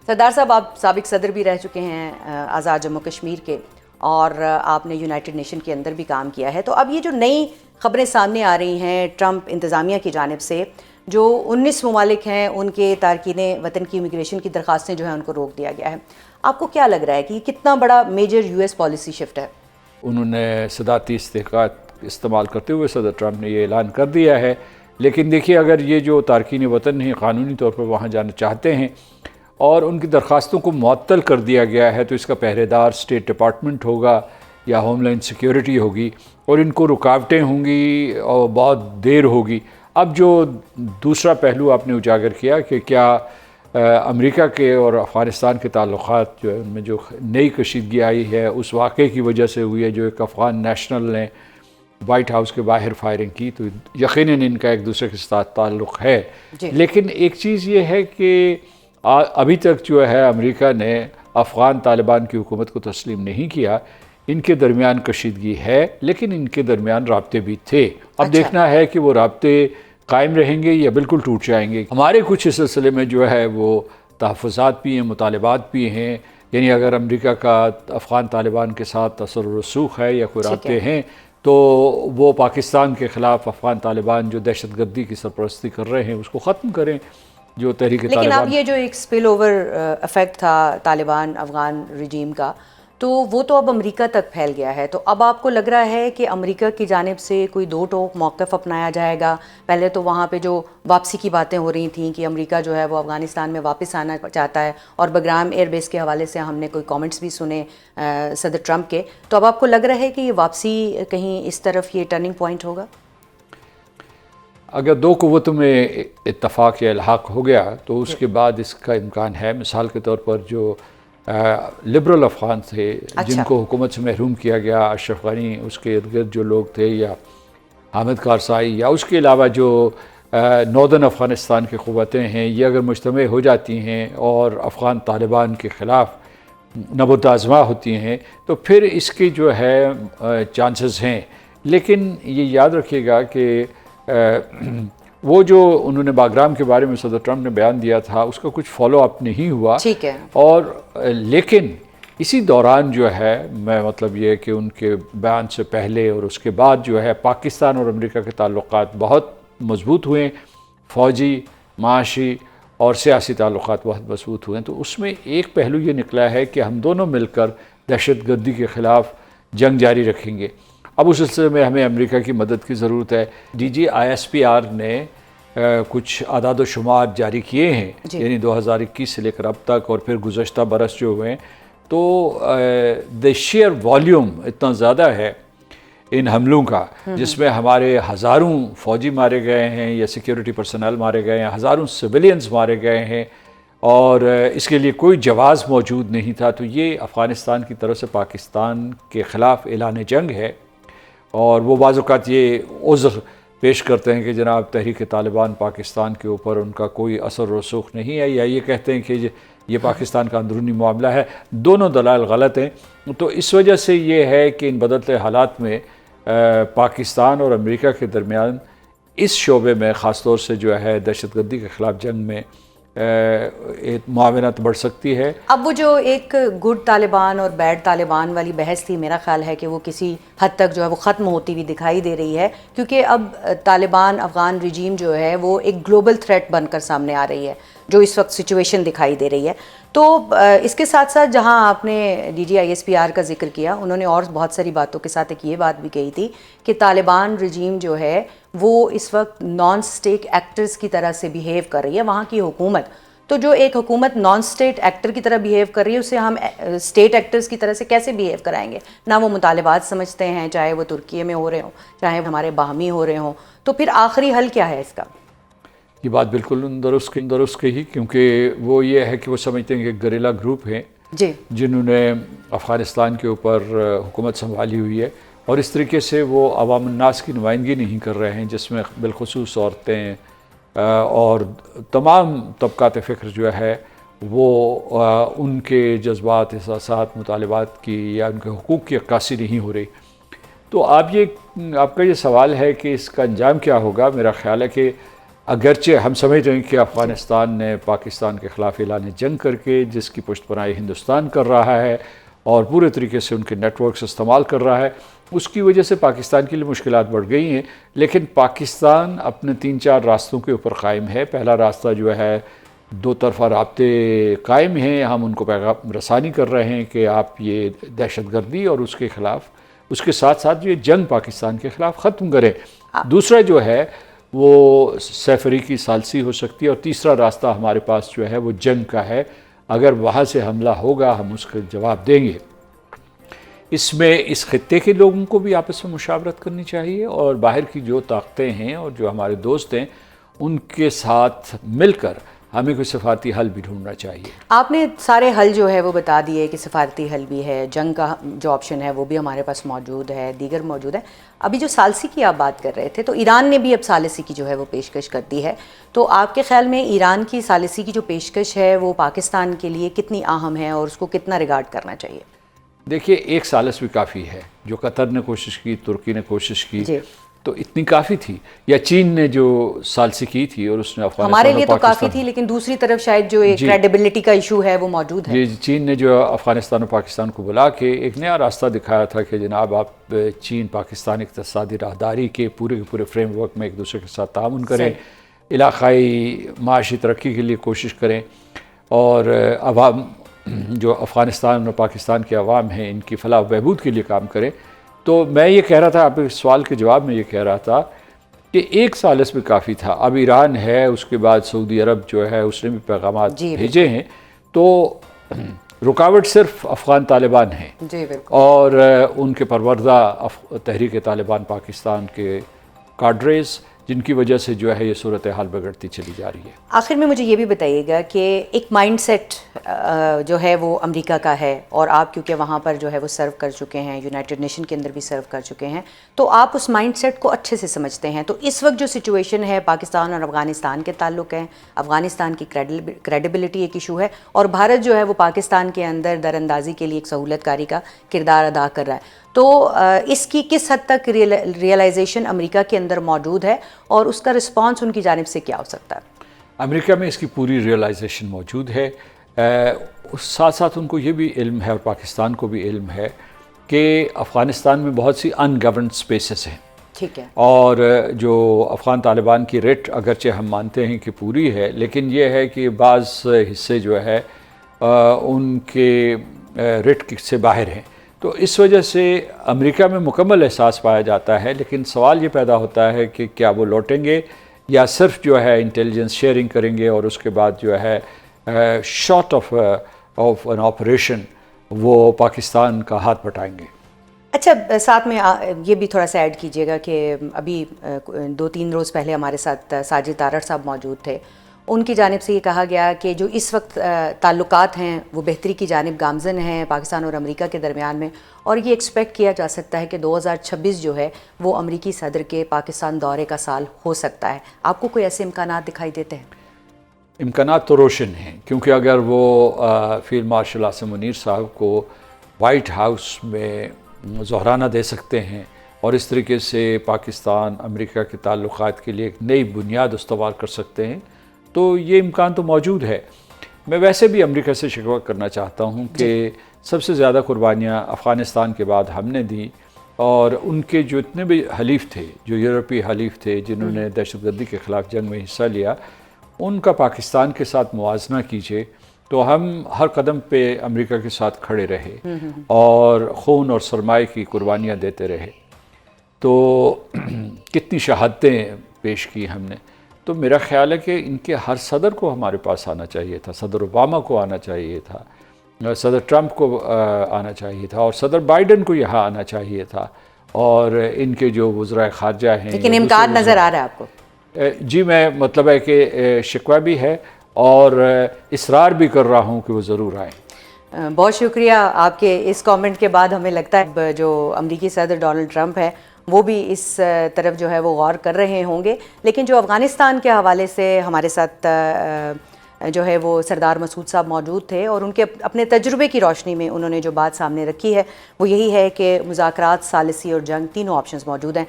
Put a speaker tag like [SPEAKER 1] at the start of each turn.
[SPEAKER 1] سردار صاحب، آپ سابق صدر بھی رہ چکے ہیں آزاد جموں کشمیر کے، اور آپ نے یونائٹڈ نیشن کے اندر بھی کام کیا ہے. تو اب یہ جو نئی خبریں سامنے آ رہی ہیں ٹرمپ انتظامیہ کی جانب سے، جو 19 ممالک ہیں ان کے تارکین وطن کی امیگریشن کی درخواستیں جو ہیں ان کو روک دیا گیا ہے. آپ کو کیا لگ رہا ہے کہ یہ کتنا بڑا major U S policy shift ہے؟
[SPEAKER 2] انہوں نے صدارتی استحقاقات استعمال کرتے ہوئے صدر ٹرمپ نے یہ اعلان کر دیا ہے. لیکن دیکھیے، اگر یہ جو تارکین وطن ہیں قانونی طور پر وہاں جانا چاہتے ہیں اور ان کی درخواستوں کو معطل کر دیا گیا ہے، تو اس کا پہرے دار اسٹیٹ ڈپارٹمنٹ ہوگا یا ہوم لینڈ سیکیورٹی ہوگی، اور ان کو رکاوٹیں ہوں گی اور بہت دیر ہوگی. اب جو دوسرا پہلو آپ نے اجاگر کیا کہ کیا امریکہ کے اور افغانستان کے تعلقات جو ہے ان میں جو نئی کشیدگی آئی ہے اس واقعے کی وجہ سے ہوئی ہے، جو ایک افغان نیشنل نے وائٹ ہاؤس کے باہر فائرنگ کی، تو یقیناً ان کا ایک دوسرے کے ساتھ تعلق ہے. لیکن ایک چیز یہ ہے کہ ابھی تک جو ہے امریکہ نے افغان طالبان کی حکومت کو تسلیم نہیں کیا. ان کے درمیان کشیدگی ہے، لیکن ان کے درمیان رابطے بھی تھے. اب دیکھنا ہے کہ وہ رابطے قائم رہیں گے یا بالکل ٹوٹ جائیں گے. ہمارے کچھ اس سلسلے میں جو ہے وہ تحفظات بھی ہیں، مطالبات بھی ہیں. یعنی اگر امریکہ کا افغان طالبان کے ساتھ اثر و رسوخ ہے یا کوئی رابطے ہیں، تو وہ پاکستان کے خلاف افغان طالبان جو دہشت گردی کی سرپرستی کر رہے ہیں اس کو ختم کریں. جو تحریک طالبان،
[SPEAKER 1] لیکن اب یہ جو ایک سپل اوور افیکٹ تھا طالبان افغان رجیم کا، تو وہ تو اب امریکہ تک پھیل گیا ہے. تو اب آپ کو لگ رہا ہے کہ امریکہ کی جانب سے کوئی دو ٹوک موقف اپنایا جائے گا؟ پہلے تو وہاں پہ جو واپسی کی باتیں ہو رہی تھیں کہ امریکہ جو ہے وہ افغانستان میں واپس آنا چاہتا ہے، اور بگرام ایئر بیس کے حوالے سے ہم نے کوئی کامنٹس بھی سنے صدر ٹرمپ کے. تو اب آپ کو لگ رہا ہے کہ یہ واپسی کہیں اس طرف یہ ٹرننگ پوائنٹ ہوگا؟
[SPEAKER 2] اگر دو قوتوں میں اتفاق یا الحاق ہو گیا تو اس کے بعد اس کا امکان ہے. مثال کے طور پر جو لبرل افغان تھے جن کو حکومت سے محروم کیا گیا، اشرف غنی، اس کے ارد گرد جو لوگ تھے، یا حامد کارزائی، یا اس کے علاوہ جو ناردرن افغانستان کی قوتیں ہیں، یہ اگر مجتمع ہو جاتی ہیں اور افغان طالبان کے خلاف نبرد آزما ہوتی ہیں، تو پھر اس کی جو ہے چانسز ہیں. لیکن یہ یاد رکھیے گا کہ وہ جو انہوں نے باگرام کے بارے میں صدر ٹرمپ نے بیان دیا تھا اس کا کچھ فالو اپ نہیں ہوا.
[SPEAKER 1] ٹھیک ہے.
[SPEAKER 2] اور لیکن اسی دوران جو ہے، میں مطلب یہ کہ ان کے بیان سے پہلے اور اس کے بعد جو ہے پاکستان اور امریکہ کے تعلقات بہت مضبوط ہوئے، فوجی، معاشی اور سیاسی تعلقات بہت مضبوط ہوئے. تو اس میں ایک پہلو یہ نکلا ہے کہ ہم دونوں مل کر دہشت گردی کے خلاف جنگ جاری رکھیں گے. اب اس سلسلے میں ہمیں امریکہ کی مدد کی ضرورت ہے. DGISPR نے کچھ اعداد و شمار جاری کیے ہیں، یعنی 2021 سے لے کر اب تک، اور پھر گزشتہ برس جو ہوئے، تو دی شیئر والیوم اتنا زیادہ ہے ان حملوں کا، جس میں ہمارے ہزاروں فوجی مارے گئے ہیں یا سیکیورٹی پرسنل مارے گئے ہیں، ہزاروں سویلینز مارے گئے ہیں، اور اس کے لیے کوئی جواز موجود نہیں تھا. تو یہ افغانستان کی طرف سے پاکستان کے خلاف اعلان جنگ ہے. اور وہ بعض اوقات یہ عذر پیش کرتے ہیں کہ جناب تحریک طالبان پاکستان کے اوپر ان کا کوئی اثر و رسوخ نہیں ہے، یا یہ کہتے ہیں کہ یہ پاکستان کا اندرونی معاملہ ہے. دونوں دلائل غلط ہیں. تو اس وجہ سے یہ ہے کہ ان بدلتے حالات میں پاکستان اور امریکہ کے درمیان اس شعبے میں، خاص طور سے جو ہے دہشت گردی کے خلاف جنگ میں، معاونت بڑھ سکتی ہے.
[SPEAKER 1] اب وہ جو ایک گڈ طالبان اور بیڈ طالبان والی بحث تھی، میرا خیال ہے کہ وہ کسی حد تک جو ہے وہ ختم ہوتی ہوئی دکھائی دے رہی ہے، کیونکہ اب طالبان افغان رجیم جو ہے وہ ایک گلوبل تھریٹ بن کر سامنے آ رہی ہے، جو اس وقت سچویشن دکھائی دے رہی ہے. تو اس کے ساتھ ساتھ جہاں آپ نے DGISPR کا ذکر کیا، انہوں نے اور بہت ساری باتوں کے ساتھ ایک یہ بات بھی کہی تھی کہ طالبان رجیم جو ہے وہ اس وقت نان اسٹیٹ ایکٹرز کی طرح سے بیہیو کر رہی ہے. وہاں کی حکومت، تو جو ایک حکومت نان اسٹیٹ ایکٹر کی طرح بیہیو کر رہی ہے، اسے ہم اسٹیٹ ایکٹرز کی طرح سے کیسے بیہیو کرائیں گے؟ نہ وہ مطالبات سمجھتے ہیں، چاہے وہ ترکیے میں ہو رہے ہوں، چاہے ہمارے باہمی ہو رہے ہوں. تو پھر آخری حل کیا ہے اس کا؟
[SPEAKER 2] یہ بات بالکل درست کہی، کیونکہ وہ یہ ہے کہ وہ سمجھتے ہیں کہ گریلا گروپ ہیں جنہوں نے افغانستان کے اوپر حکومت سنبھالی ہوئی ہے، اور اس طریقے سے وہ عوام الناس کی نمائندگی نہیں کر رہے ہیں، جس میں بالخصوص عورتیں اور تمام طبقات فکر جو ہے وہ ان کے جذبات، احساسات، مطالبات کی یا ان کے حقوق کی عکاسی نہیں ہو رہی. تو آپ کا یہ سوال ہے کہ اس کا انجام کیا ہوگا. میرا خیال ہے کہ اگرچہ ہم سمجھ رہے ہیں کہ افغانستان نے پاکستان کے خلاف اعلان جنگ کر کے، جس کی پشت پناہی ہندوستان کر رہا ہے اور پورے طریقے سے ان کے نیٹ ورکس استعمال کر رہا ہے، اس کی وجہ سے پاکستان کے لیے مشکلات بڑھ گئی ہیں، لیکن پاکستان اپنے 3-4 راستوں کے اوپر قائم ہے۔ پہلا راستہ جو ہے، دو طرفہ رابطے قائم ہیں، ہم ان کو پیغام رسانی کر رہے ہیں کہ آپ یہ دہشت گردی اور اس کے خلاف، اس کے ساتھ ساتھ یہ جنگ پاکستان کے خلاف ختم کریں۔ دوسرا جو ہے وہ سیفری کی ثالثی ہو سکتی ہے، اور تیسرا راستہ ہمارے پاس جو ہے وہ جنگ کا ہے۔ اگر وہاں سے حملہ ہوگا ہم اس کا جواب دیں گے۔ اس میں اس خطے کے لوگوں کو بھی آپس میں مشاورت کرنی چاہیے، اور باہر کی جو طاقتیں ہیں اور جو ہمارے دوست ہیں ان کے ساتھ مل کر ہمیں کوئی سفارتی حل بھی ڈھونڈنا چاہیے۔
[SPEAKER 1] آپ نے سارے حل جو ہے وہ بتا دیے کہ سفارتی حل بھی ہے، جنگ کا جو آپشن ہے وہ بھی ہمارے پاس موجود ہے، دیگر موجود ہے۔ ابھی جو ثالثی کی آپ بات کر رہے تھے، تو ایران نے بھی اب ثالثی کی جو ہے وہ پیشکش کر دی ہے، تو آپ کے خیال میں ایران کی ثالثی کی جو پیشکش ہے وہ پاکستان کے لیے کتنی اہم ہے اور اس کو کتنا ریگارڈ کرنا چاہیے؟
[SPEAKER 2] دیکھیے، ایک ثالث بھی کافی ہے، جو قطر نے کوشش کی، ترکی نے کوشش کی، تو اتنی کافی تھی، یا چین نے جو ثالثی کی تھی اور اس نے افغانستان
[SPEAKER 1] ہمارے لیے تو کافی تھی، لیکن دوسری طرف شاید جو ایک کریڈیبلٹی کا ایشو ہے وہ موجود ہے۔
[SPEAKER 2] جی، چین نے جو افغانستان اور پاکستان کو بلا کے ایک نیا راستہ دکھایا تھا کہ جناب آپ چین پاکستان اقتصادی راہداری کے پورے فریم ورک میں ایک دوسرے کے ساتھ تعاون کریں، علاقائی معاشی ترقی کے لیے کوشش کریں، اور عوام جو افغانستان اور پاکستان کے عوام ہیں ان کی فلاح و بہبود کے لیے کام کریں۔ تو میں یہ کہہ رہا تھا، آپ کے سوال کے جواب میں یہ کہہ رہا تھا کہ ایک ثالث بھی کافی تھا۔ اب ایران ہے، اس کے بعد سعودی عرب جو ہے اس نے بھی پیغامات بھیجے ہیں، تو رکاوٹ صرف افغان طالبان ہیں اور ان کے پروردہ تحریک طالبان پاکستان کے کاڈریز، جن کی وجہ سے جو ہے یہ صورتحال بگڑتی چلی جا رہی ہے۔
[SPEAKER 1] آخر میں مجھے یہ بھی بتائیے گا کہ ایک مائنڈ سیٹ جو ہے وہ امریکہ کا ہے، اور آپ کیونکہ وہاں پر جو ہے وہ سرو کر چکے ہیں، یونائٹڈ نیشن کے اندر بھی سرو کر چکے ہیں، تو آپ اس مائنڈ سیٹ کو اچھے سے سمجھتے ہیں۔ تو اس وقت جو سچویشن ہے پاکستان اور افغانستان کے تعلق ہیں، افغانستان کی کریڈیبلٹی ایک ایشو ہے، اور بھارت جو ہے وہ پاکستان کے اندر در اندازی کے لیے ایک سہولت کاری کا کردار ادا کر رہا ہے، تو اس کی کس حد تک ریئلائزیشن امریکہ کے اندر موجود ہے اور اس کا رسپانس ان کی جانب سے کیا ہو سکتا ہے؟
[SPEAKER 2] امریکہ میں اس کی پوری ریئلائزیشن موجود ہے، ساتھ ساتھ ان کو یہ بھی علم ہے اور پاکستان کو بھی علم ہے کہ افغانستان میں بہت سی ان گورنڈ سپیسز ہیں،
[SPEAKER 1] ٹھیک ہے، اور
[SPEAKER 2] جو افغان طالبان کی ریٹ اگرچہ ہم مانتے ہیں کہ پوری ہے، لیکن یہ ہے کہ بعض حصے جو ہے ان کے ریٹ سے باہر ہیں، تو اس وجہ سے امریکہ میں مکمل احساس پایا جاتا ہے، لیکن سوال یہ پیدا ہوتا ہے کہ کیا وہ لوٹیں گے یا صرف جو ہے انٹیلیجنس شیئرنگ کریں گے اور اس کے بعد جو ہے شارٹ آف این آپریشن وہ پاکستان کا ہاتھ بٹائیں گے۔
[SPEAKER 1] اچھا، ساتھ میں یہ بھی تھوڑا سا ایڈ کیجیے گا کہ ابھی 2-3 روز پہلے ہمارے ساتھ ساجد تارڑ صاحب موجود تھے، ان کی جانب سے یہ کہا گیا کہ جو اس وقت تعلقات ہیں وہ بہتری کی جانب گامزن ہیں پاکستان اور امریکہ کے درمیان میں، اور یہ ایکسپیکٹ کیا جا سکتا ہے کہ 2026 جو ہے وہ امریکی صدر کے پاکستان دورے کا سال ہو سکتا ہے۔ آپ کو کوئی ایسے امکانات دکھائی دیتے ہیں؟
[SPEAKER 2] امکانات تو روشن ہیں، کیونکہ اگر وہ فیلڈ مارشل عاصم منیر صاحب کو وائٹ ہاؤس میں ظہرانہ دے سکتے ہیں اور اس طریقے سے پاکستان امریکہ کے تعلقات کے لیے ایک نئی بنیاد استوار کر سکتے ہیں، تو یہ امکان تو موجود ہے۔ میں ویسے بھی امریکہ سے شکوہ کرنا چاہتا ہوں کہ سب سے زیادہ قربانیاں افغانستان کے بعد ہم نے دی، اور ان کے جو اتنے بھی حلیف تھے، جو یورپی حلیف تھے جنہوں نے دہشت گردی کے خلاف جنگ میں حصہ لیا، ان کا پاکستان کے ساتھ موازنہ کیجئے تو ہم ہر قدم پہ امریکہ کے ساتھ کھڑے رہے اور خون اور سرمائے کی قربانیاں دیتے رہے، تو کتنی شہادتیں پیش کی ہم نے۔ تو میرا خیال ہے کہ ان کے ہر صدر کو ہمارے پاس آنا چاہیے تھا، صدر اوباما کو آنا چاہیے تھا، صدر ٹرمپ کو آنا چاہیے تھا، اور صدر بائیڈن کو یہاں آنا چاہیے تھا، اور ان کے جو وزرائے خارجہ ہیں۔
[SPEAKER 1] لیکن امکان نظر آ رہا ہے آپ کو؟
[SPEAKER 2] جی، میں مطلب ہے کہ شکوہ بھی ہے اور اصرار بھی کر رہا ہوں کہ وہ ضرور آئیں۔
[SPEAKER 1] بہت شکریہ آپ کے اس کامنٹ کے بعد ہمیں لگتا ہے جو امریکی صدر ڈونلڈ ٹرمپ ہے وہ بھی اس طرف جو ہے وہ غور کر رہے ہوں گے، لیکن جو افغانستان کے حوالے سے ہمارے ساتھ جو ہے وہ سردار مسعود صاحب موجود تھے، اور ان کے اپنے تجربے کی روشنی میں انہوں نے جو بات سامنے رکھی ہے وہ یہی ہے کہ مذاکرات، ثالثی اور جنگ تینوں آپشنز موجود ہیں۔